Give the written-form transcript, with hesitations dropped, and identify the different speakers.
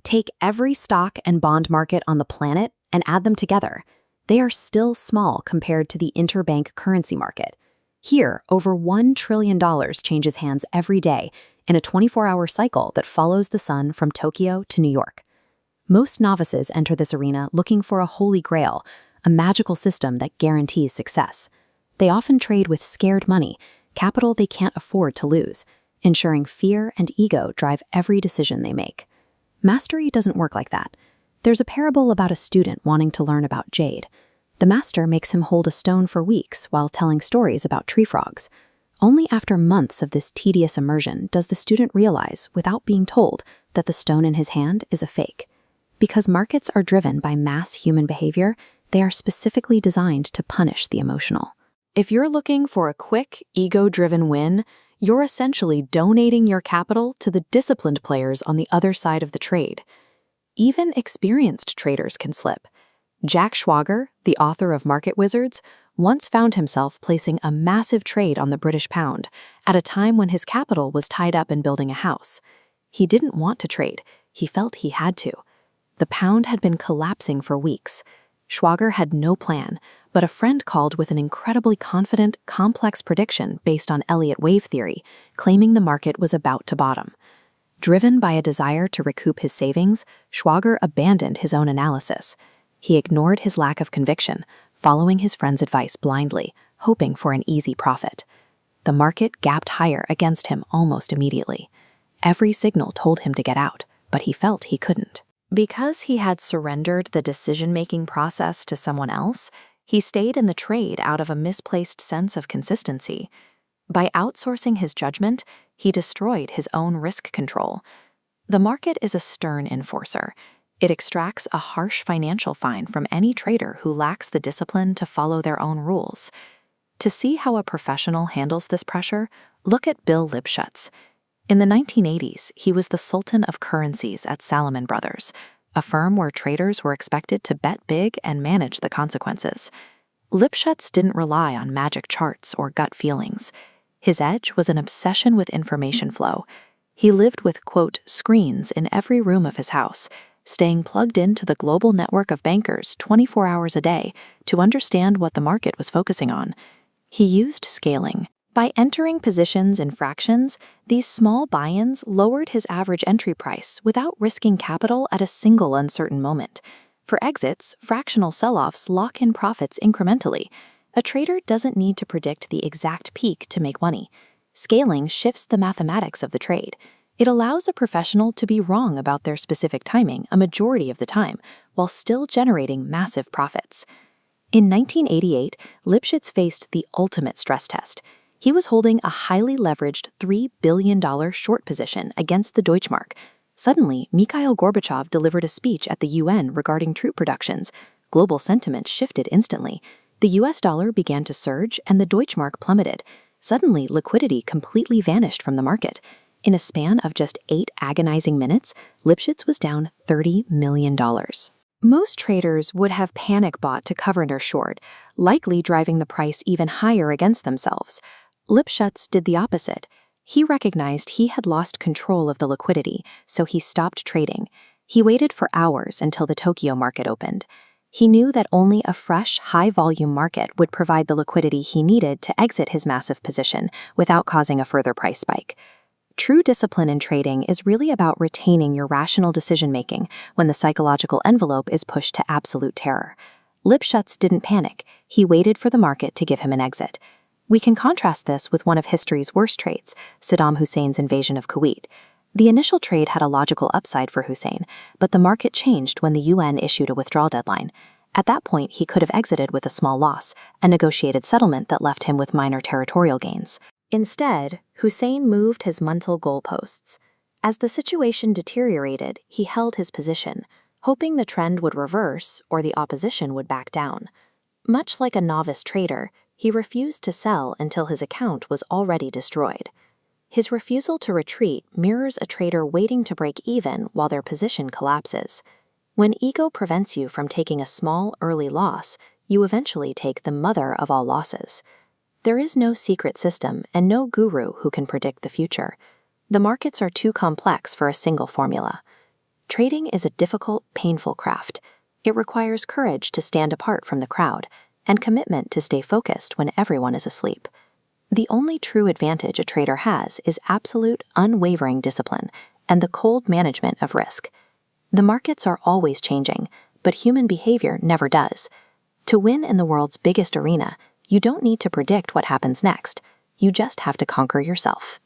Speaker 1: Take every stock and bond market on the planet and add them together. They are still small compared to the interbank currency market. Here, over $1 trillion changes hands every day in a 24-hour cycle that follows the sun from Tokyo to New York. Most novices enter this arena looking for a holy grail, a magical system that guarantees success. They often trade with scared money, capital they can't afford to lose, ensuring fear and ego drive every decision they make. Mastery doesn't work like that. There's a parable about a student wanting to learn about jade. The master makes him hold a stone for weeks while telling stories about tree frogs. Only after months of this tedious immersion does the student realize, without being told, that the stone in his hand is a fake. Because markets are driven by mass human behavior, they are specifically designed to punish the emotional. If you're looking for a quick, ego-driven win, you're essentially donating your capital to the disciplined players on the other side of the trade. Even experienced traders can slip. Jack Schwager, the author of Market Wizards, once found himself placing a massive trade on the British pound at a time when his capital was tied up in building a house. He didn't want to trade. He felt he had to. The pound had been collapsing for weeks. Schwager had no plan, but a friend called with an incredibly confident, complex prediction based on Elliott wave theory, claiming the market was about to bottom. Driven by a desire to recoup his savings, Schwager abandoned his own analysis. He ignored his lack of conviction, following his friend's advice blindly, hoping for an easy profit. The market gapped higher against him almost immediately. Every signal told him to get out, but he felt he couldn't. Because he had surrendered the decision-making process to someone else, he stayed in the trade out of a misplaced sense of consistency. By outsourcing his judgment, he destroyed his own risk control. The market is a stern enforcer. It extracts a harsh financial fine from any trader who lacks the discipline to follow their own rules. To see how a professional handles this pressure, look at Bill Lipschutz. In the 1980s, he was the sultan of currencies at Salomon Brothers, a firm where traders were expected to bet big and manage the consequences. Lipschutz didn't rely on magic charts or gut feelings. His edge was an obsession with information flow. He lived with, quote, screens in every room of his house, staying plugged into the global network of bankers 24 hours a day to understand what the market was focusing on. He used scaling. By entering positions in fractions, these small buy-ins lowered his average entry price without risking capital at a single uncertain moment. For exits, fractional sell-offs lock in profits incrementally. A trader doesn't need to predict the exact peak to make money. Scaling shifts the mathematics of the trade. It allows a professional to be wrong about their specific timing a majority of the time, while still generating massive profits. In 1988, Lipschutz faced the ultimate stress test. He was holding a highly leveraged $3 billion short position against the Deutschmark. Suddenly, Mikhail Gorbachev delivered a speech at the UN regarding troop productions. Global sentiment shifted instantly. The US dollar began to surge and the Deutschmark plummeted. Suddenly, liquidity completely vanished from the market. In a span of just 8 agonizing minutes, Lipschutz was down $30 million. Most traders would have panic bought to cover their short, likely driving the price even higher against themselves. Lipschutz did the opposite. He recognized he had lost control of the liquidity, so he stopped trading. He waited for hours until the Tokyo market opened. He knew that only a fresh, high-volume market would provide the liquidity he needed to exit his massive position without causing a further price spike. True discipline in trading is really about retaining your rational decision-making when the psychological envelope is pushed to absolute terror. Lipschutz didn't panic. He waited for the market to give him an exit. We can contrast this with one of history's worst trades, Saddam Hussein's invasion of Kuwait. The initial trade had a logical upside for Hussein, but the market changed when the UN issued a withdrawal deadline. At that point, he could have exited with a small loss, a negotiated settlement that left him with minor territorial gains. Instead, Hussein moved his mental goalposts. As the situation deteriorated, he held his position, hoping the trend would reverse or the opposition would back down. Much like a novice trader, he refused to sell until his account was already destroyed. His refusal to retreat mirrors a trader waiting to break even while their position collapses. When ego prevents you from taking a small, early loss, you eventually take the mother of all losses. There is no secret system and no guru who can predict the future. The markets are too complex for a single formula. Trading is a difficult, painful craft. It requires courage to stand apart from the crowd and commitment to stay focused when everyone is asleep. The only true advantage a trader has is absolute, unwavering discipline and the cold management of risk. The markets are always changing, but human behavior never does. To win in the world's biggest arena, you don't need to predict what happens next. You just have to conquer yourself.